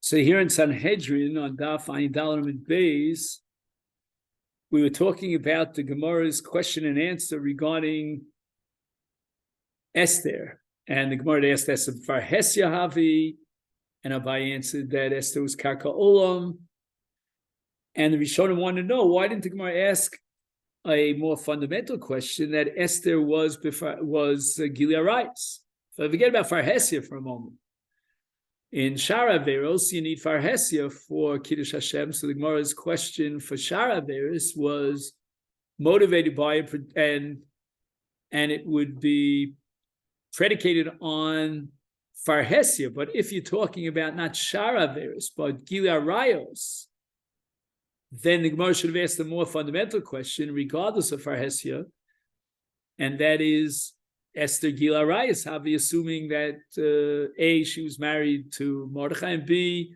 So here in Sanhedrin on Daf Ayin Dalam and Beis, we were talking about the Gemara's question and answer regarding Esther. And the Gemara asked Esther, Farhes Yahavi, and Abai answered that Esther was Karka Olam. And the Rishonim wanted to know, why didn't the Gemara ask a more fundamental question that Esther was Gilead Rice? So forget about Farhesia for a moment. In Shara Averos, you need Farhesia for Kiddush Hashem. So the Gemara's question for Shara Averos was motivated by it, and it would be predicated on Farhesia. But if you're talking about not Shara Averos, but Gilead Rayos, then the Gemara should have asked a more fundamental question, regardless of Farhesia, and that is Esther Gila Rayas, Havi, assuming that A, she was married to Mordechai, and B,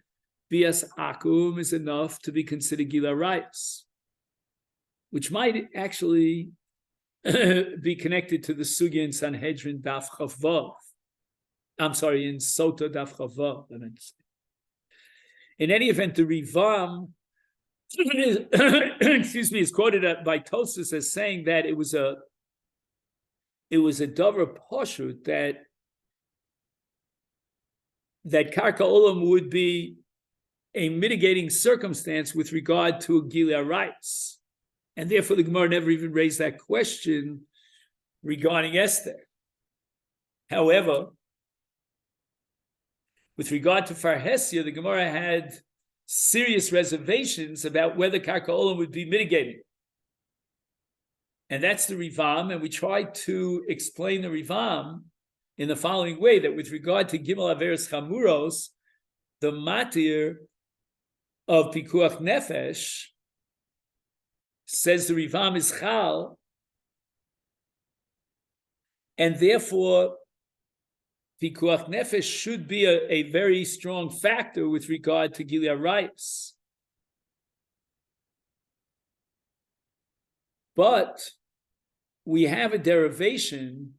Bias Akum is enough to be considered Gila Rayas, which might actually be connected to the Sugya in Sanhedrin Daf Chavav. I'm sorry, in Sota Daf Chavav. In any event, the Rivam excuse me, is quoted by Tosfos as saying that it was a davar pashut that Karka Olam would be a mitigating circumstance with regard to a Gilead rights, and therefore the Gemara never even raised that question regarding Esther. However, with regard to Farhesia, the Gemara had serious reservations about whether Karka Olam would be mitigating. And that's the Rivam, and we tried to explain the Rivam in the following way, that with regard to Gimel Averes Chamuros, the matir of Pikuach Nefesh, says the Rivam is Chal, and therefore Pikuach Nefesh should be a very strong factor with regard to Gilead rights. But we have a derivation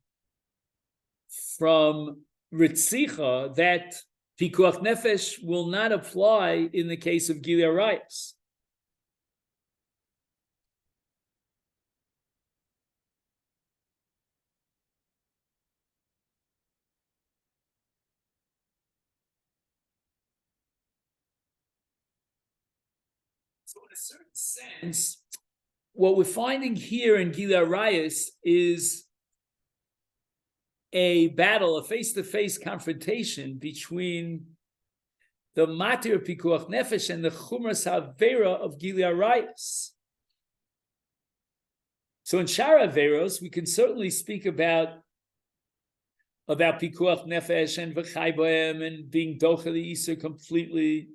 from Ritzicha that Pikuach Nefesh will not apply in the case of Gilead rights. So in a certain sense, what we're finding here in Gilead Rayas is a battle, a face-to-face confrontation between the Matir Pikuach Nefesh and the Chumras Havera of Gilead Rayas. So in Shara Averos, we can certainly speak about Pikuach Nefesh and V'chai Bohem and being Docha the Isser completely.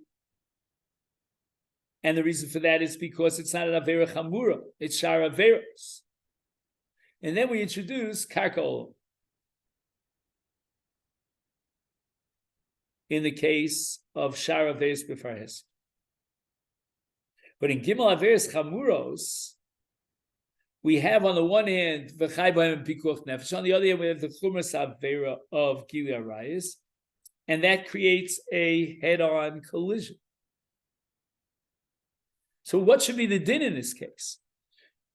And the reason for that is because it's not an Avera Chamura, it's Shara Averos. And then we introduce Karka Olam in the case of Shara Averos B'farhes. But in Gimel Averos Chamuros, we have on the one hand V'chai B'hem and Pikuach Nefesh, on the other hand we have the Chumras Avera of Gilead Rayas, and that creates a head-on collision. So what should be the din in this case?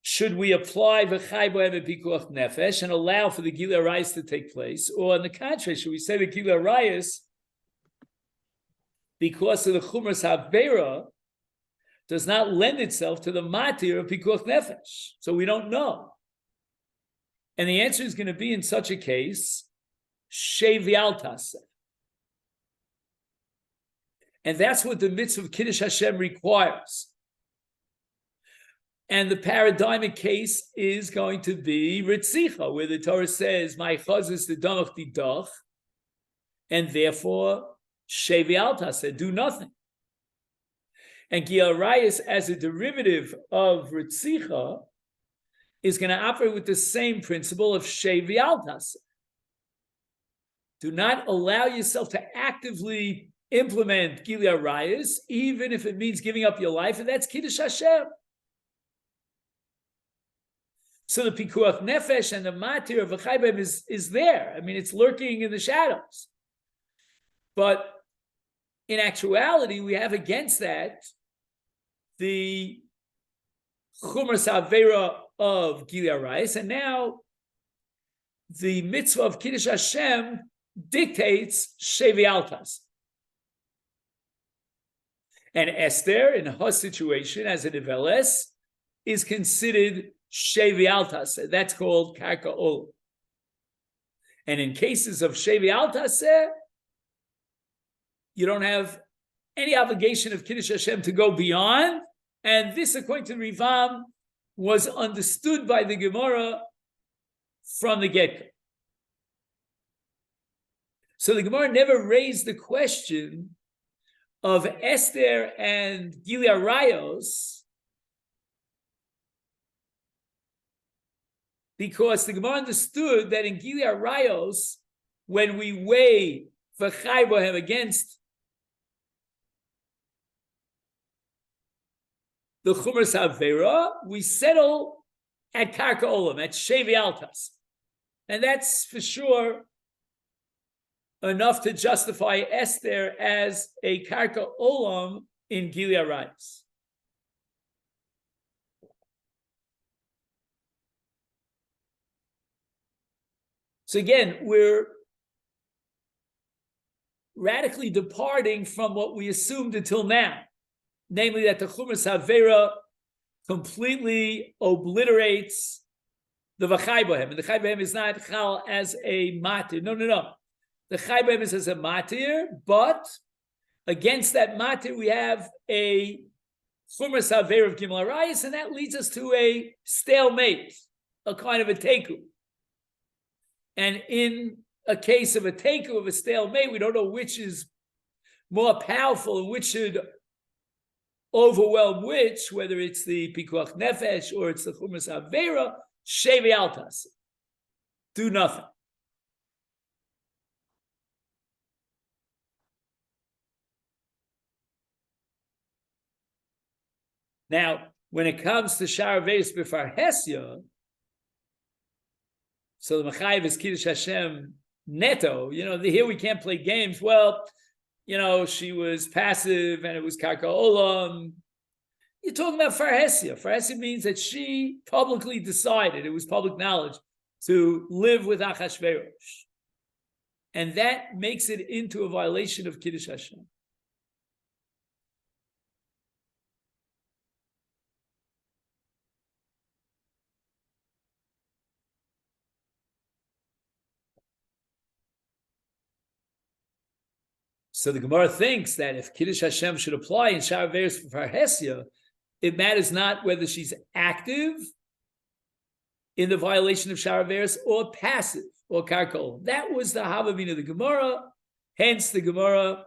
Should we apply V'chai B'hem and Pikuach Nefesh and allow for the Gilead Rayas to take place? Or on the contrary, should we say the Gilead Rayas, because of the Chumras Havera, does not lend itself to the Matir of Pikuach Nefesh? So we don't know. And the answer is going to be, in such a case, Shevi Al Taseh. And that's what the mitzvah of Kiddush Hashem requires. And the paradigmic case is going to be Ritzicha, where the Torah says, "My chazis the damach didach," and therefore Shevi Al Taseh, do nothing. And Gilead Rayas, as a derivative of Ritzicha, is going to operate with the same principle of Shevi Al Taseh. Do not allow yourself to actively implement Gilead Rayas, even if it means giving up your life, and that's Kiddush Hashem. So the Pikuach Nefesh and the Matir of V'chai B'hem is there. I mean, it's lurking in the shadows. But in actuality, we have against that the Chumras Avera of Gili Arayos, and now the mitzvah of Kiddush Hashem dictates Shevi Altas. And Esther, in her situation as a Niveles, is considered Shevi Altas. That's called Karka Olam. And in cases of Shevi Altas, you don't have any obligation of Kiddush Hashem to go beyond. And this, according to Rivam, was understood by the Gemara from the get-go. So the Gemara never raised the question of Esther and Gili Arayos, because the Gemara understood that in Gili Arayos, when we weigh V'chai Bohem against the Chumras Havera, we settle at Karka Olam, at Shevi Altas. And that's for sure enough to justify Esther as a Karka Olam in Gili Arayos. So again, we're radically departing from what we assumed until now, namely that the Chumras Havera completely obliterates the V'chai Bohem. And the Chai Bohem is not Chal as a Matir. No. The Chai Bohem is as a Matir, but against that Matir we have a Chumras Havera of Gimel Arayos, and that leads us to a stalemate, a kind of a teku. And in a case of a teku, of a stalemate, we don't know which is more powerful and which should overwhelm which, whether it's the Pikuach Nefesh or it's the Chumras Havera. Shevi Altas, do nothing. Now, when it comes to Shar Aveis B'far Hesya, so the Mechayev is Kiddush Hashem neto. Here we can't play games. Well, she was passive and it was Karka Olam. You're talking about Farhesia. Farhesia means that she publicly decided, it was public knowledge, to live with Achashverosh. And that makes it into a violation of Kiddush Hashem. So the Gemara thinks that if Kiddush Hashem should apply in Shar Aveis for Farhesia, it matters not whether she's active in the violation of Shar Aveis or passive or Karkol. That was the Havamina of the Gemara. Hence, the Gemara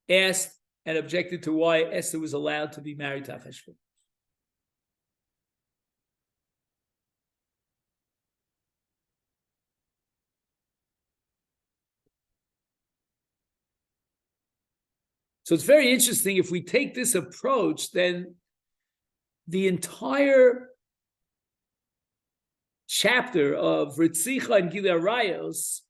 asked and objected to why Esther was allowed to be married to Achashverosh. So it's very interesting. If we take this approach, then the entire chapter of Ritzicha and Gili Arayos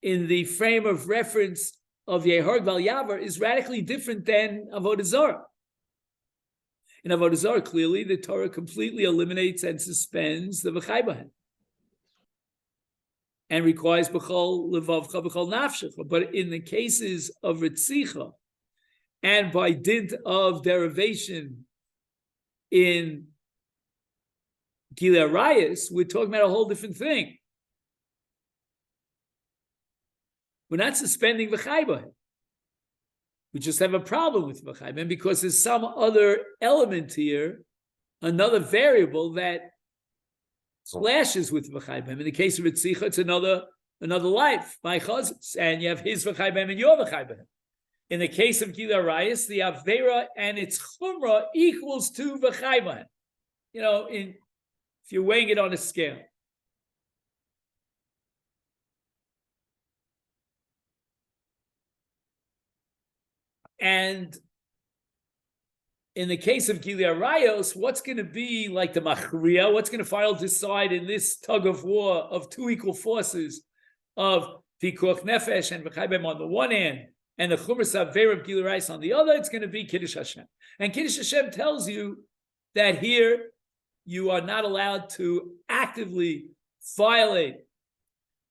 in the frame of reference of Yehorg Val Yavar is radically different than Avodah Zarah. In Avodah Zarah, clearly, the Torah completely eliminates and suspends the V'chai Bohem and requires B'chol Levavcha, B'chol Nafshecha. But in the cases of Ritzicha, and by dint of derivation in Gili Arayos, we're talking about a whole different thing. We're not suspending V'chai Bohem. We just have a problem with V'chai Bohem because there's some other element here, another variable that clashes with V'chai Bohem. In the case of Ritzicha, it's another life, my chazos, and you have his V'chai Bohem and your V'chai Bohem. In the case of Gili Arayos, the Avera and its Chumrah equals to V'chai Bohem. If you're weighing it on a scale. And in the case of Gili Arayos, what's going to be like the Machriya? What's going to finally decide in this tug of war of two equal forces of Pikuach Nefesh and V'chai Bohem on the one hand, and the Chumras Avera of Gilui Arayos on the other, it's going to be Kiddush Hashem. And Kiddush Hashem tells you that here you are not allowed to actively violate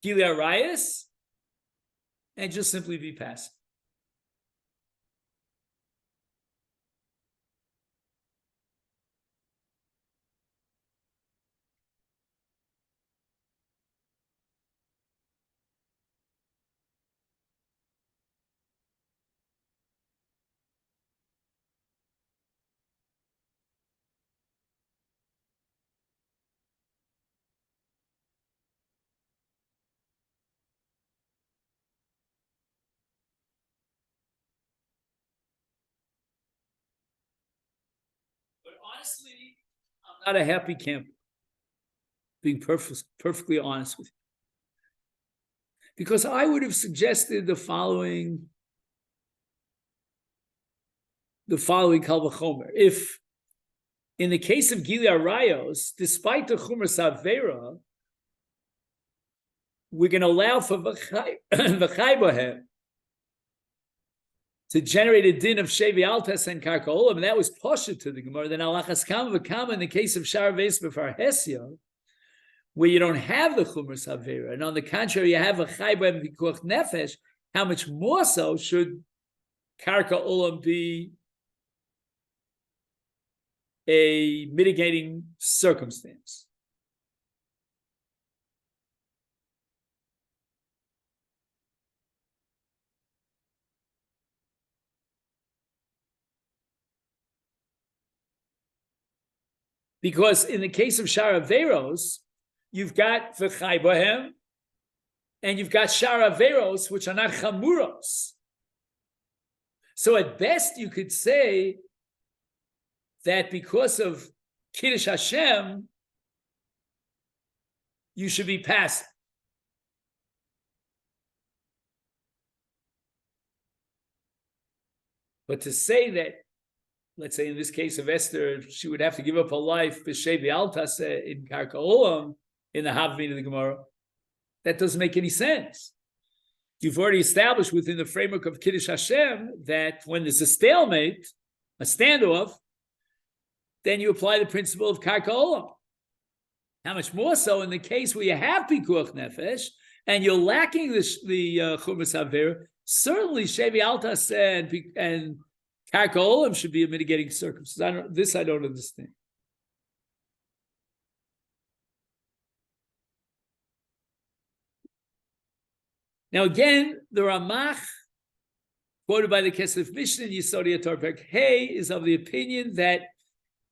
Gilui Arayos and just simply be passive. But honestly, I'm not a happy camper, being perfectly honest with you. Because I would have suggested the following Kal V'chomer. If, in the case of Gilui Arayos, despite the Chumras Avera, we're going to allow for V'chai Bohem to generate a din of Shevi Altas and Karka Olam, and that was Posha to the Gemara. Then Alachas Kama V'Kama in the case of Shar Veis B'far Hesya, where you don't have the Chumras Avera, and on the contrary, you have a Chai Bohem V'Kuach Nefesh, how much more so should Karka Olam be a mitigating circumstance? Because in the case of Shar Averos, you've got V'chai Bohem, and you've got Shar Averos, which are not Chamuros. So at best, you could say that because of Kiddush Hashem, you should be passive. But to say that, let's say in this case of Esther, she would have to give up her life b'shei v'altas in Karka Olam, in the Havmin of the Gemara, that doesn't make any sense. You've already established within the framework of Kiddush Hashem that when there's a stalemate, a standoff, then you apply the principle of Karka Olam. How much more so in the case where you have Pikuach Nefesh and you're lacking the Chumras Avera, certainly Shevi Altas and Karka Olam should be a mitigating circumstance. I don't understand. Now again, the Ramach, quoted by the Kesef Mishnah in Yisodi Atar Perek Hey, is of the opinion that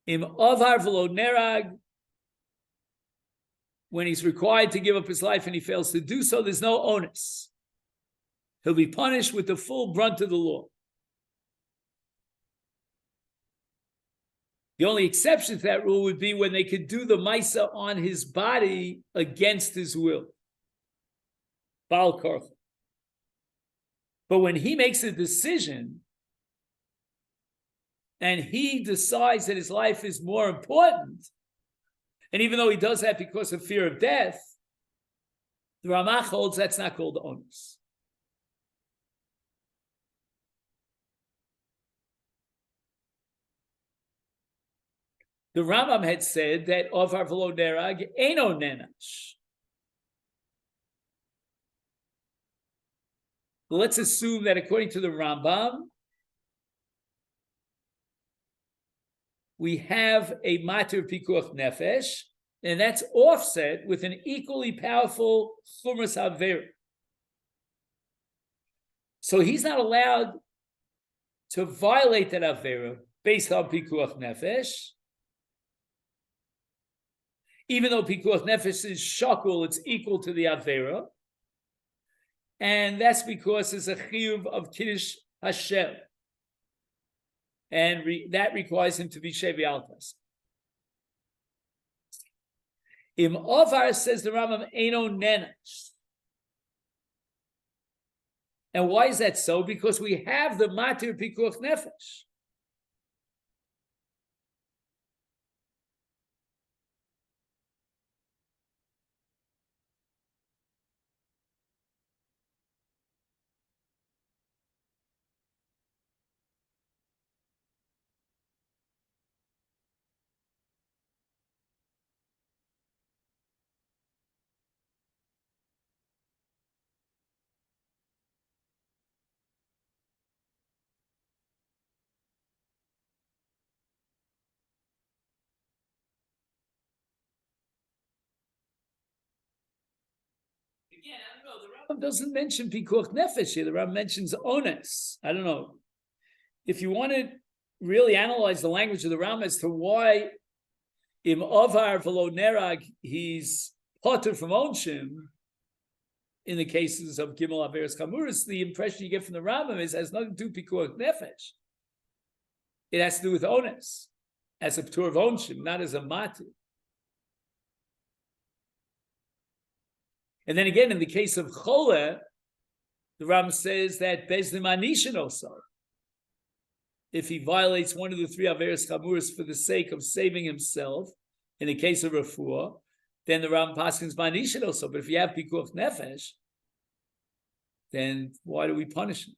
Im Avar V'lo Nerag, when he's required to give up his life and he fails to do so, there's no onus. He'll be punished with the full brunt of the law. The only exception to that rule would be when they could do the Maisa on his body against his will. Baal Korcha. But when he makes a decision and he decides that his life is more important, and even though he does that because of fear of death, the Ramach holds that's not called onus. The Rambam had said that Ovar V'lo Nerag Eino Nenash. Let's assume that according to the Rambam, we have a matter of Pikuach Nefesh, and that's offset with an equally powerful Chumras Avera. So he's not allowed to violate that Avera based on Pikuach Nefesh, even though Pikuach Nefesh is shakul, it's equal to the Avera. And that's because it's a chiyuv of Kiddush Hashem. And that requires him to be Shevi Altas. Im Ovar, says the Rambam, Eino Nenash. And why is that so? Because we have the Matir Pikuach Nefesh. Again, I don't know. The Rambam doesn't mention pikuach nefesh here. The Rambam mentions ones. I don't know. If you want to really analyze the language of the Rambam as to why im avar v'lo nerag he's potter from onshim in the cases of gimel averes chamuris, the impression you get from the Rambam is it has nothing to do with pikuach nefesh. It has to do with ones, as a p'tur of onshim, not as a matir. And then again, in the case of chole, the Rambam says that bezdin manishin also. If he violates one of the three averes chamuris for the sake of saving himself, in the case of refuah, then the Rambam paskins manishin also. But if you have pikuach nefesh, then why do we punish him?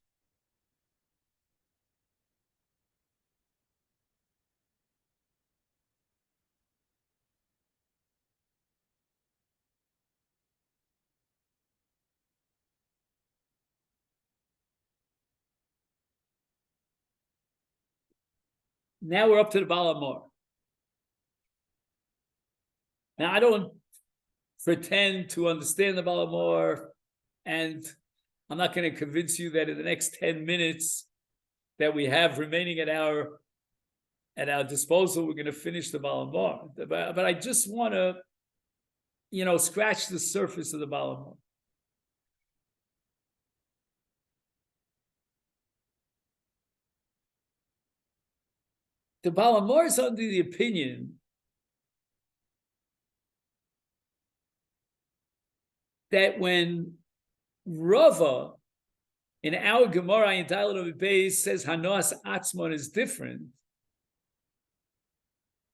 Now we're up to the Baal Hamor. Now I don't pretend to understand the Baal Hamor, and I'm not going to convince you that in the next 10 minutes that we have remaining at our disposal, we're going to finish the Baal Hamor. But I just want to, scratch the surface of the Baal Hamor. The Baal Hamor is under the opinion that when Rava in our Gemara in Talmud Beis says Hanos Atzmon is different,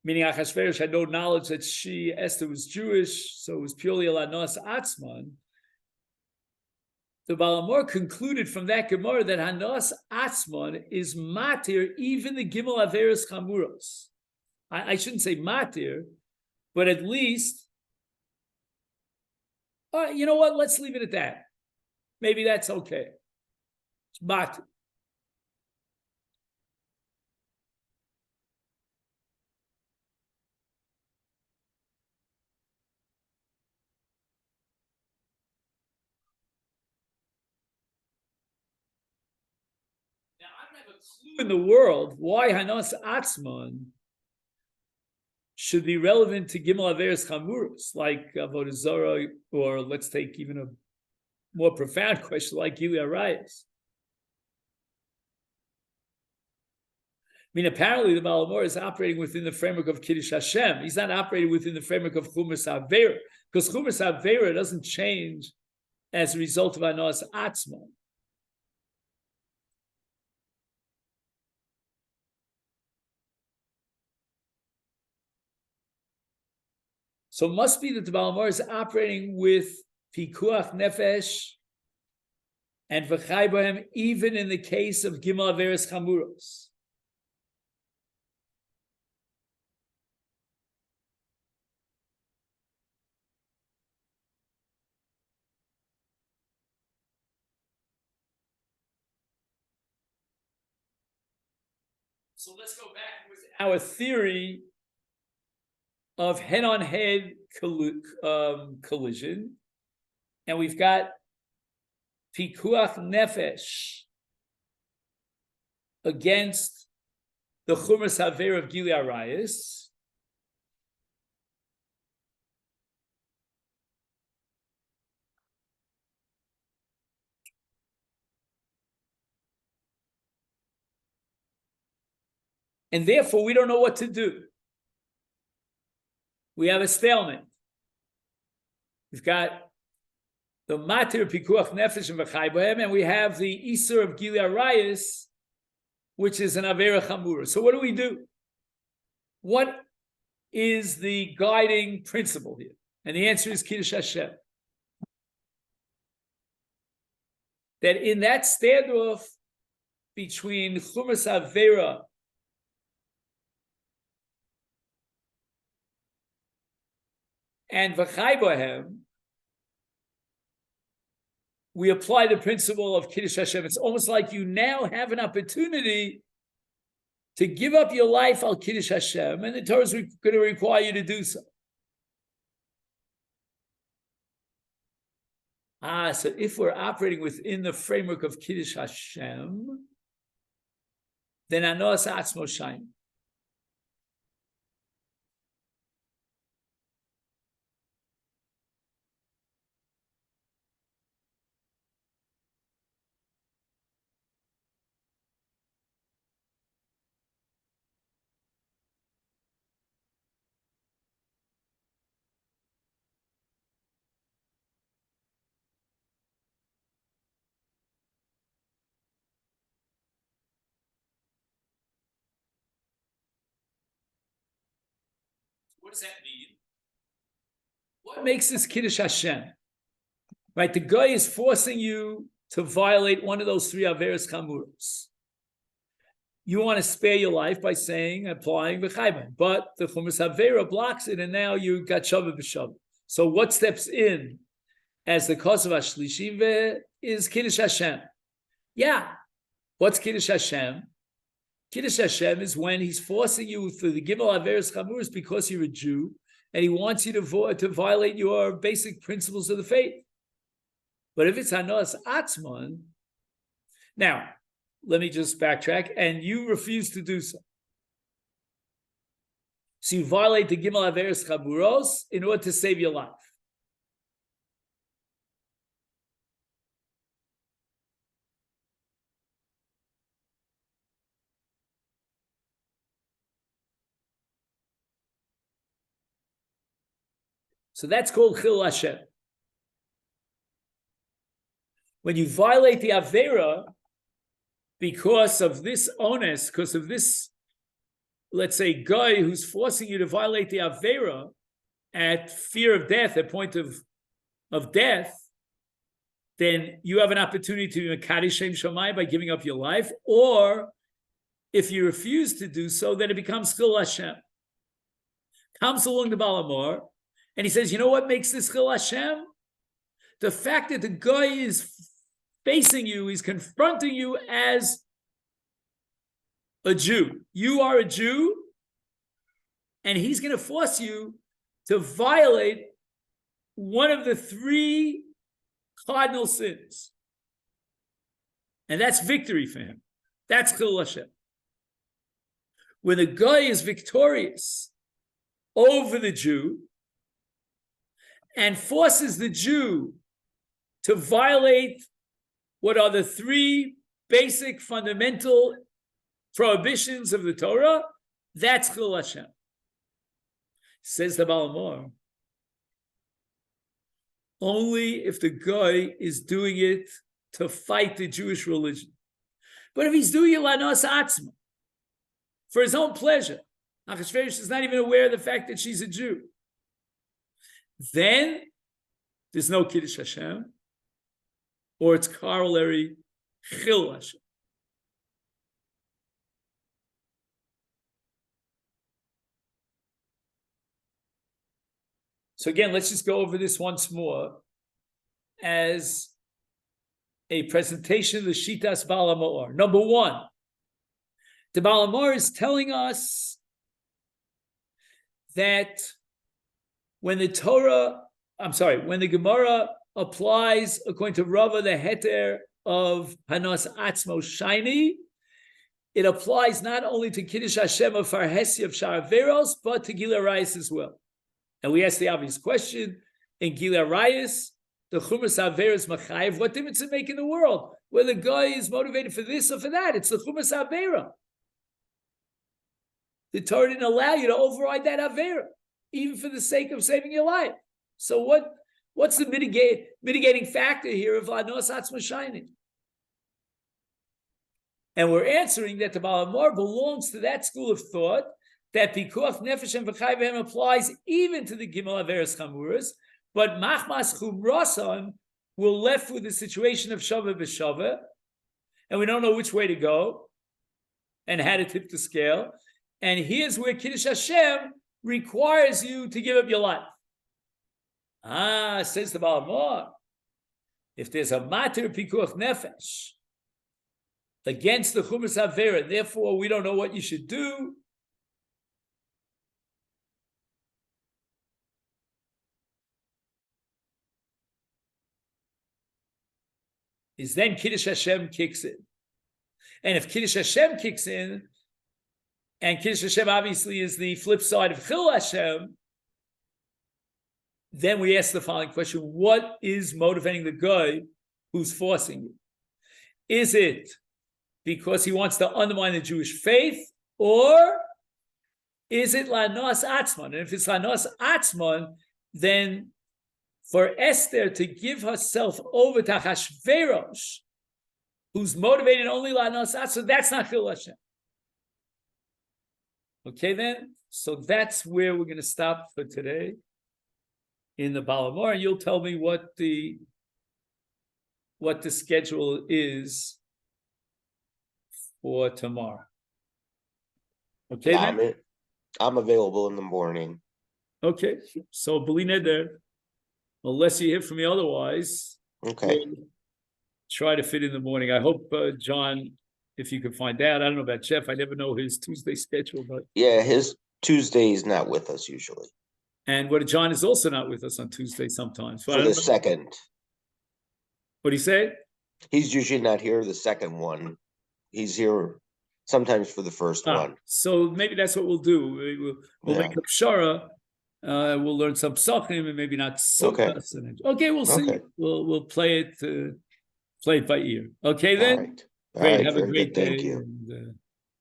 meaning Achashverosh had no knowledge that Esther was Jewish, so it was purely a Hanos Atzmon. The Baal Hamor concluded from that Gemara that Hanos Atzmon is matir, even the Gimel Averes Chamuros. I shouldn't say matir, but at least, you know what? Let's leave it at that. Maybe that's okay. It's matir. In the world, why Hanos Atzmon should be relevant to Gimel Averes Chamuros, like Avodah Zarah, or let's take even a more profound question like Gilui Arayos. I mean, apparently the Baal Hamor is operating within the framework of Kiddush Hashem. He's not operating within the framework of Chumas Avera, because Chumas Avera doesn't change as a result of Hanos Atzmon. So it must be that the Baal Hamor is operating with pikuach nefesh and v'chai bohem, even in the case of Gimel Averes Chamuros. So let's go back with our theory of head-on-head collision, and we've got pikuach nefesh against the chumas haver of Gilui Arayos. And therefore, we don't know what to do. We have a stalemate. We've got the matir pikuach nefesh and v'chai bohem, and we have the isur of Gilui Arayos, which is an avera chamura. So what do we do? What is the guiding principle here? And the answer is Kiddush Hashem. That in that standoff between chumas avera and v'chai bohem, we apply the principle of Kiddush Hashem. It's almost like you now have an opportunity to give up your life al Kiddush Hashem, and the Torah is going to require you to do so. So if we're operating within the framework of Kiddush Hashem, then Anos Atzmo Shain. What does that mean? What makes this Kiddush Hashem? Right, the guy is forcing you to violate one of those three Averos Chamuros. You want to spare your life by applying v'chayban, but the Chumash Avera blocks it, and now you got Shavah b'Shavah. So what steps in as the cause of Ashlishi is Kiddush Hashem? Yeah. What's Kiddush Hashem? Kiddush Hashem is when he's forcing you through the Gimel Averos Chamuros because you're a Jew, and he wants you to violate your basic principles of the faith. But if it's Hanos Atzman, now, let me just backtrack, and you refuse to do so. So you violate the Gimel Averos Chamuros in order to save your life. So that's called Chil Hashem. When you violate the Avera because of this onus, because of this, let's say, guy who's forcing you to violate the Avera at fear of death, at point of death, then you have an opportunity to Mekadeh Shem Shammai by giving up your life, or if you refuse to do so, then it becomes Chil Hashem. Comes along the Balamor, and he says, you know what makes this Chil Hashem? The fact that the guy is facing you, he's confronting you as a Jew. You are a Jew, and he's going to force you to violate one of the three cardinal sins. And that's victory for him. That's Chil Hashem. When the guy is victorious over the Jew and forces the Jew to violate what are the three basic fundamental prohibitions of the Torah, that's Chil Hashem. Says the Balamor, only if the guy is doing it to fight the Jewish religion. But if he's doing it lanos atzma, for his own pleasure, Achashverosh is not even aware of the fact that she's a Jew, then there's no Kiddush Hashem, or its corollary, Chil Hashem. So again, let's just go over this once more as a presentation of the Shitas Baal HaMaor. Number one, the Baal HaMaor is telling us that when the Gemara applies, according to Rava, the heter of Hanos Atzmo Shaini, it applies not only to Kiddush Hashem of Farhesi of Sharaveros, but to Gilui Arayos as well. And we ask the obvious question, in Gilui Arayos, the Chumash Averos Machayev, what difference does it make in the world? Whether the guy is motivated for this or for that, it's the Chumash Avera. The Torah didn't allow you to override that Avera, even for the sake of saving your life. So what's the mitigating factor here of Hanos Atzmo Shaini? And we're answering that the Baal HaMaor belongs to that school of thought that Pikuach Nefesh and V'chai V'hem applies even to the Gimel Averos Chamuras, but Machmas Chumrasan, we're left with the situation of Shavah b'Shavah, and we don't know which way to go and how to tip the scale. And here's where Kiddush Hashem requires you to give up your life. Says the Baal HaMaor, if there's a matter Pikuach Nefesh against the Chumash Avera, therefore we don't know what you should do, is then Kiddush Hashem kicks in. And if Kiddush Hashem kicks in, and Kiddush Hashem obviously is the flip side of Chil Hashem, then we ask the following question: what is motivating the guy who's forcing you? Is it because he wants to undermine the Jewish faith, or is it Lanos Atzman? And if it's Lanos Atzman, then for Esther to give herself over to Hashverosh, who's motivated only Lanos Atzman, that's not Chil Hashem. Okay, then? So that's where we're going to stop for today in the Balamor, and you'll tell me what the schedule is for tomorrow. Okay, then? I'm available in the morning. Okay, so Belina there, unless you hear from me otherwise, Okay. we'll try to fit in the morning. I hope, John, if you can find out. I don't know about Jeff. I never know his Tuesday schedule, but Yeah, his Tuesday is not with us usually. and what John is also not with us on Tuesday sometimes. For the second. What do you say? He's usually not here the second one. He's here sometimes for the first one. So maybe that's what we'll do. We'll make a pshara. We'll learn some psachim and maybe not so. Okay, we'll see. Okay. We'll play it by ear. Okay, then. All right. Great. All right, Have a very great good. day. Thank you. And,